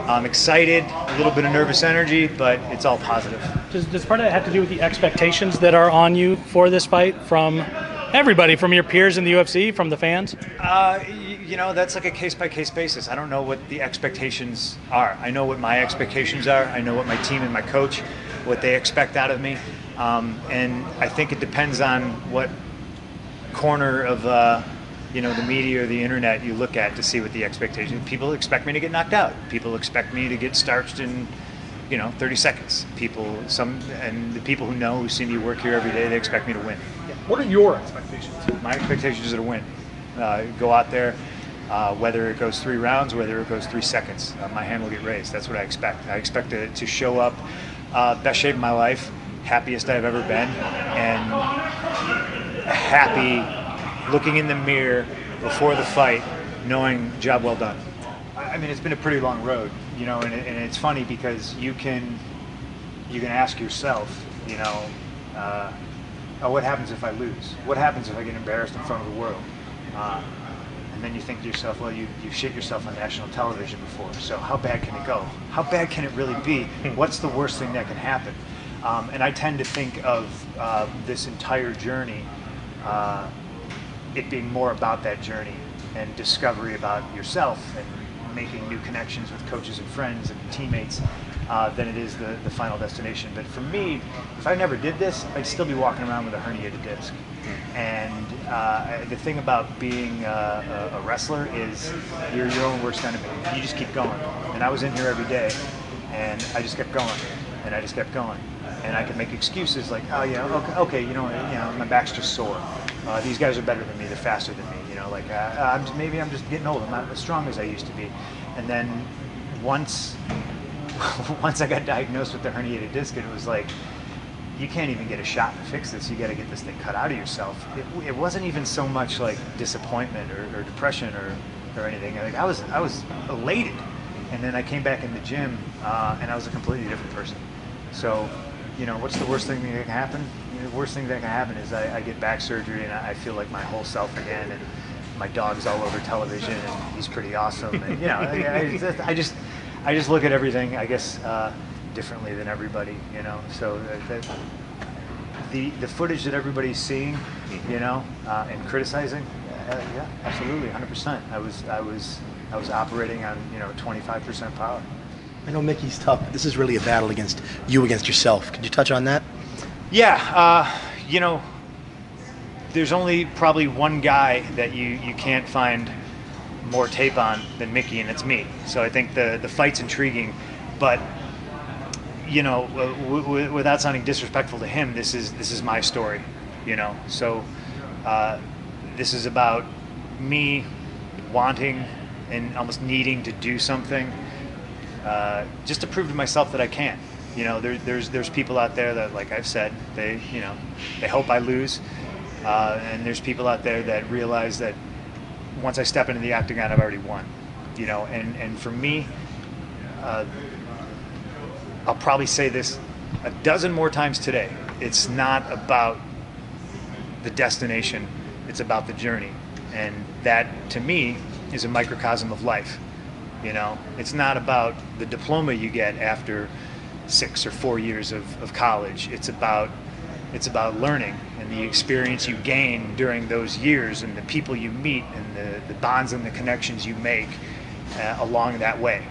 I'm excited, a little bit of nervous energy, but it's all positive. Does part of that have to do with the expectations that are on you for this fight from everybody, from your peers in the UFC, from the fans? You know, that's like a case-by-case basis. I don't know what the expectations are. I know what my expectations are. I know what my team and my coach, what they expect out of me. And I think it depends on what corner of you know, the media or the internet you look at to see what the expectations. People expect me to get knocked out. People expect me to get starched in, you know, 30 seconds. And the people who know, who see me work here every day, they expect me to win. Yeah. What are your expectations? My expectations are to win. Go out there, whether it goes 3 rounds, whether it goes 3 seconds, my hand will get raised. That's what I expect. I expect to show up best shape of my life, happiest I've ever been, and happy looking in the mirror before the fight, knowing job well done. I mean, it's been a pretty long road, you know, and it's funny because you can ask yourself, you know, oh, what happens if I lose? What happens if I get embarrassed in front of the world? And then you think to yourself, well, you've shit yourself on national television before, so how bad can it go? How bad can it really be? What's the worst thing that can happen? And I tend to think of this entire journey, it being more about that journey and discovery about yourself and making new connections with coaches and friends and teammates than it is the final destination. But for me, if I never did this, I'd still be walking around with a herniated disc. And the thing about being a wrestler is you're your own worst enemy. You just keep going. And I was in here every day, and I just kept going, and I just kept going. And I could make excuses like, oh yeah, okay, you know, my back's just sore. These guys are better than me. They're faster than me. You know, like maybe I'm just getting old. I'm not as strong as I used to be. And then once I got diagnosed with the herniated disc, it was like, you can't even get a shot to fix this. You got to get this thing cut out of yourself. It wasn't even so much like disappointment or depression or anything. Like I was elated. And then I came back in the gym and I was a completely different person. So, you know, what's the worst thing that can happen? The worst thing that can happen is I get back surgery and I feel like my whole self again, and my dog's all over television and he's pretty awesome. And, you know, I just look at everything, I guess, differently than everybody, you know. So the footage that everybody's seeing, you know, and criticizing, yeah, absolutely, 100%. I was operating on, you know, 25% power. I know Mickey's tough. This is really a battle against yourself. Could you touch on that? Yeah, you know, there's only probably one guy that you can't find more tape on than Mickey, and it's me. So I think the fight's intriguing, but you know, without sounding disrespectful to him, this is my story, you know. So this is about me wanting and almost needing to do something just to prove to myself that I can. You know, there's people out there that, like I've said, they hope I lose, and there's people out there that realize that once I step into the octagon, I've already won. You know, and for me, I'll probably say this a dozen more times today. It's not about the destination; it's about the journey, and that, to me, is a microcosm of life. You know, it's not about the diploma you get after 6 or 4 years of college. It's about learning and the experience you gain during those years and the people you meet and the bonds and the connections you make along that way.